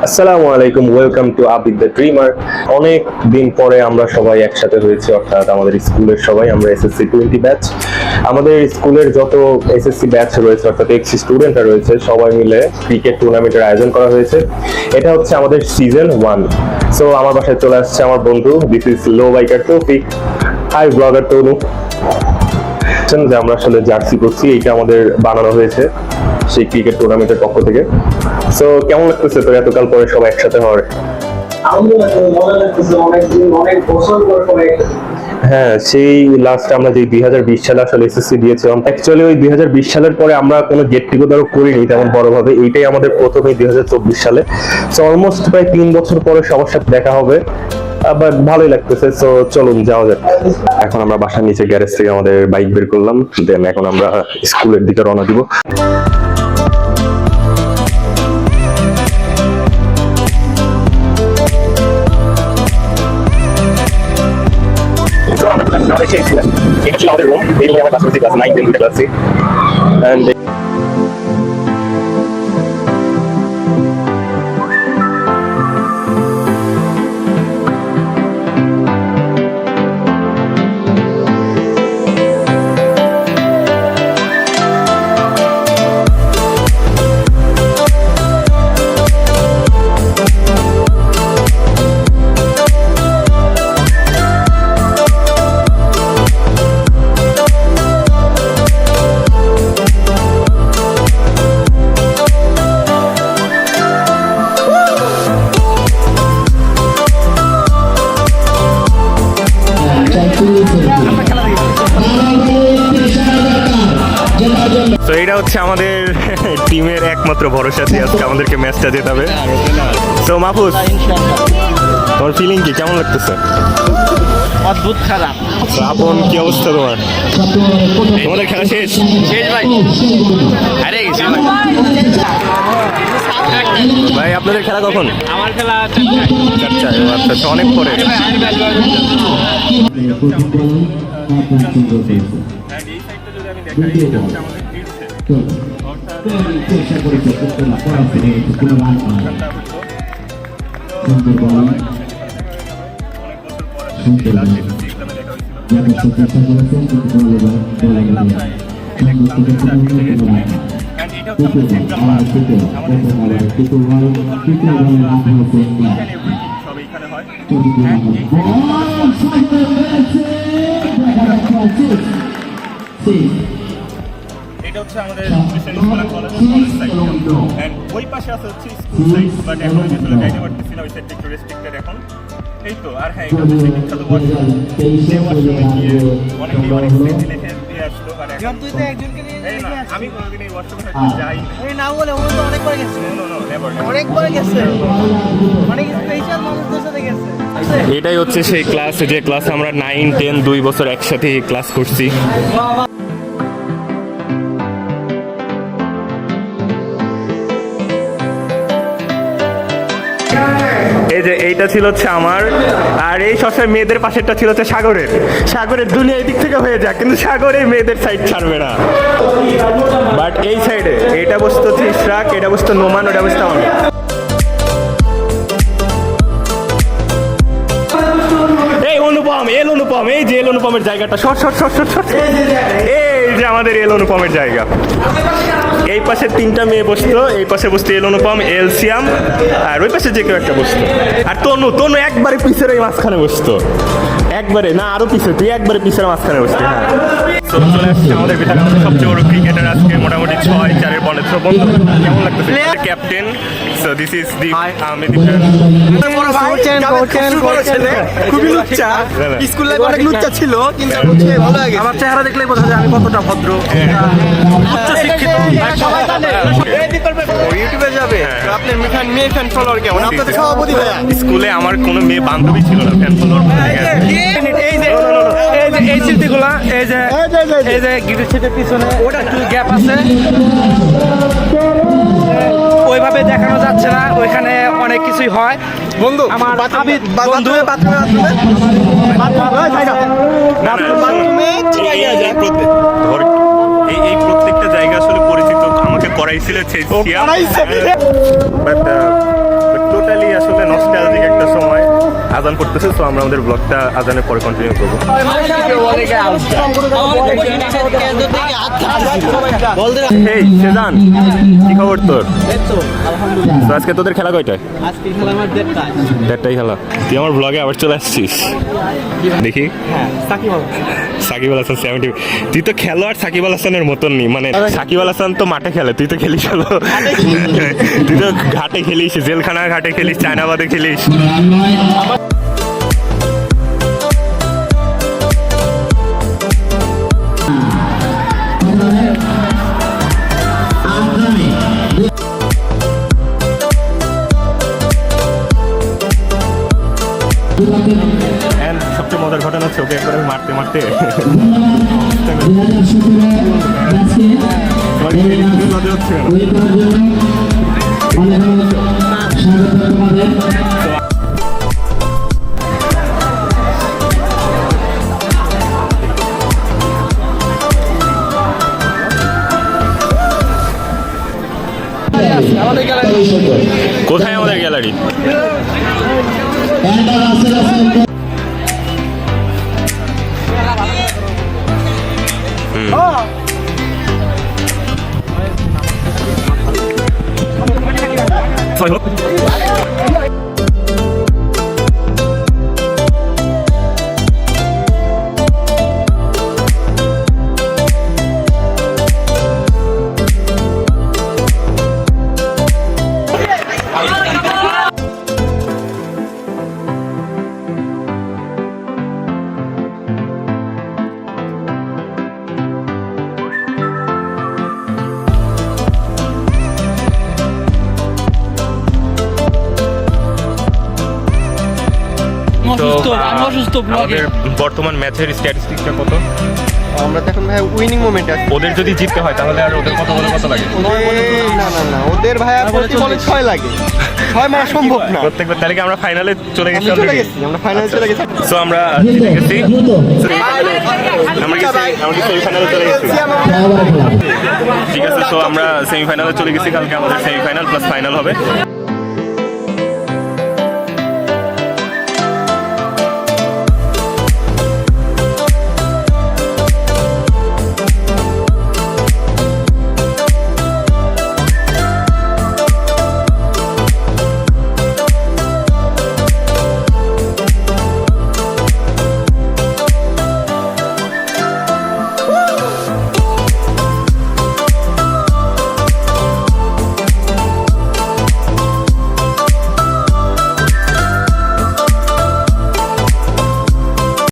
আসসালামু আলাইকুম, welcome to Abid the dreamer. অনেক দিন পরে আমরা সবাই একসাথে হয়েছি, অর্থাৎ আমাদের স্কুলের সবাই, আমরা এসএসসি 20 ব্যাচ। আমাদের স্কুলের যত এসএসসি ব্যাচ রয়েছে, অর্থাৎ এক্সি স্টুডেন্টরা রয়েছে, সবাই মিলে ক্রিকেট টুর্নামেন্টের আয়োজন করা হয়েছে। এটা হচ্ছে আমাদের সিজন 1। সো আমার বাসায় চলে আসছে আমার বন্ধু, দিস ইজ লো বাইকার তৌফিক। হাই ব্লগার তনু। যে আমরা আসলে জার্সি করছি, এইটা আমাদের বানানো হয়েছে সেই ক্রিকেট টুর্নামেন্টের পক্ষ থেকে। সো কেমন লাগতেছে তোর এতকাল পরে সবাই একসাথে হওয়ার? হ্যাঁ, সেই লাস্ট আমরা যে 2020 সালে আসলে এসএসসি দিয়েছিলাম, অ্যাকচুয়ালি ওই 2020 সালের পরে আমরা কোনো গেট টুগেদারও করিনি তেমন বড়ভাবে। এইটাই আমাদের প্রথমেই 2024 সালে। সো অলমোস্ট প্রায় 3 বছর পরে সবার সাথে দেখা হবে, আবার ভালোই লাগতেছে। সো চলুন যাওয়া যাক। এখন আমরা বাসার নিচে গ্যারেজ থেকে আমাদের বাইক বের করলাম, দেন এখন আমরা স্কুলের দিকে রওনা দিব। এটা ছিল আমাদের রুম, এই রুমে আমরা ক্লাস করছি, ক্লাস 9, 10 দুটো ক্লাস। এন্ড তো এটা হচ্ছে আমাদের টিমের একমাত্র ভরসা, যে আজকে আমাদেরকে ম্যাচটা জেতাবে। তো মাহফুজ, তোমার ফিলিং কি, কেমন লাগতেছে? অদ্ভুত খারাপ। আপন, কি অবস্থা তোমার? তোমাদের খেলা শেষ? শেষ ভাই, হারে গেছি ভাই। ভাই আপনাদের খেলা কখন? আমার খেলা 4টায়। আচ্ছা, অনেক পরে। এটা হচ্ছে আমাদের ওই পাশে আছে হচ্ছে স্কুল সাইড, বাট এখন আমি আসলে যাইতে পারতেছি না, ওই সাইডটা একটু রেস্ট্রিক্টেড এখন। এই তো। আর হ্যাঁ, এটা হচ্ছে বিখ্যাত ওয়াশরুম। সেই ওয়াশরুমে গিয়ে অনেকেই অনেক স্মৃতি লিখে দিয়ে আসলো, বাট এখন তুই তো একজনকে নিয়ে আমি কোনোদিন এই ওয়াশরুমে হয়তো যাই না বলে ও তো অনেকবার গেছে। নেভার। অনেকবার গেছে, অনেক স্পেশাল মানুষদের সাথে গেছে। এটাই হচ্ছে সেই ক্লাস, যে ক্লাসে আমরা 9, 10 2 বছর একসাথে ক্লাস করছি। এই যে এইটা ছিল হচ্ছে আমার, আর এই সবসময় মেয়েদের পাশেরটা ছিল হচ্ছে সাগরের। সাগরের দুনিয়া এই দিক থেকে হয়ে যাক, কিন্তু সাগরে মেয়েদের সাইড ছাড়বে না। বাট এই সাইডে এটা বসতো হচ্ছে ইশরাক, এটা বসতো নোমান, ওটা বসতো আমি। অনুপম, এই যে অনুপমের জায়গাটা, short short short short short, এই যে আমাদের অনুপমের জায়গা। এই পাশে 3টা মেয়ে বসতো, এই পাশে বসতো অনুপম, সিয়াম, আর ওই পাশে যে কেউ একটা বসতো। আর তনু একবারে পিছের ওই মাঝখানে বসতো, একবারে না আরো পিছে, তুই একবারে পিছের মাঝখানে বসতি। হ্যাঁ, চলে আসছে আমাদের বিধানসভার সবচেয়ে বড় ক্রিকেটার আজকে, মোটামুটি 6-4 বলে। তো বন্ধু, কেমন লাগতেছে? Captain. So this is the খুবই লুচ্চা, স্কুল লাইফে অনেক লুচ্চা ছিল, কিন্তু ভালো লাগে। আমার চেহারা দেখলেই বোঝা যায় আমি কতটা ভদ্র, উচ্চ শিক্ষিত। সবাই জানে ইউটিউবে যাবে আপনার মেয়ে ফ্যান ফলোয়ার কেমন, আপনাদের সভাপতি ভাইয়া। স্কুলে আমার কোনো মেয়ে বান্ধবী ছিল না ফ্যান ফলোয়ার। এই স্মৃতিগুলা, এই যে গিটার সেটের পিছনে ওটা একটু গ্যাপ আছে, ওইভাবে দেখানো যাচ্ছে না, ওইখানে অনেক কিছুই হয়। বন্ধু আমার আবিদ বন্ধু এই প্রত্যেকটা জায়গা আসলে পরিচিত, আমাকে করাইছিল আজান করতেছে, তো আমরা আমাদের ব্লগটা আজানের পরে কন্টিনিউ করবো। এই সেজান, কি খবর তোর? তো আজকে তোদের খেলা কয়টায়? দেড়টাই খেলা। তুই আমার ব্লগে আবার চলে আসছিস দেখি। সাকিব আল হাসান 70। তুই তো খেলোয়াড় সাকিব আল হাসানের মতন নি, মানে সাকিব আল হাসান তো মাঠে খেলে, তুই তো খেলিস হলো, তুই তো ঘাটে খেলিস, জেলখানার ঘাটে খেলিস, চায়নাবাদে খেলিস। And সবচেয়ে মজার ঘটনা হচ্ছে ওকে একবার মারতে মারতে কোথায় আমাদের গ্যালারি? আমাদের বর্তমান ম্যাচের স্ট্যাটিস্টিক্সটা কত? আমরা তো এখন ভাই উইনিং মোমেন্টে আছি। ওদের যদি জিততে হয় তাহলে আর ওদের কত বলে কত লাগে? না ওদের ভাই প্রতি বলে 6 লাগে। 6 মারা সম্ভব না। প্রত্যেকবার তাহলে কি আমরা ফাইনালে চলে গেছি? আমরা ফাইনালে চলে গেছি। সো আমরা জিতে গেছি। আমরা কি সেমিফাইনালে চলে গেছি? ঠিক আছে, তো আমরা সেমিফাইনালে চলে গেছি। কালকে আমাদের সেমিফাইনাল প্লাস ফাইনাল হবে।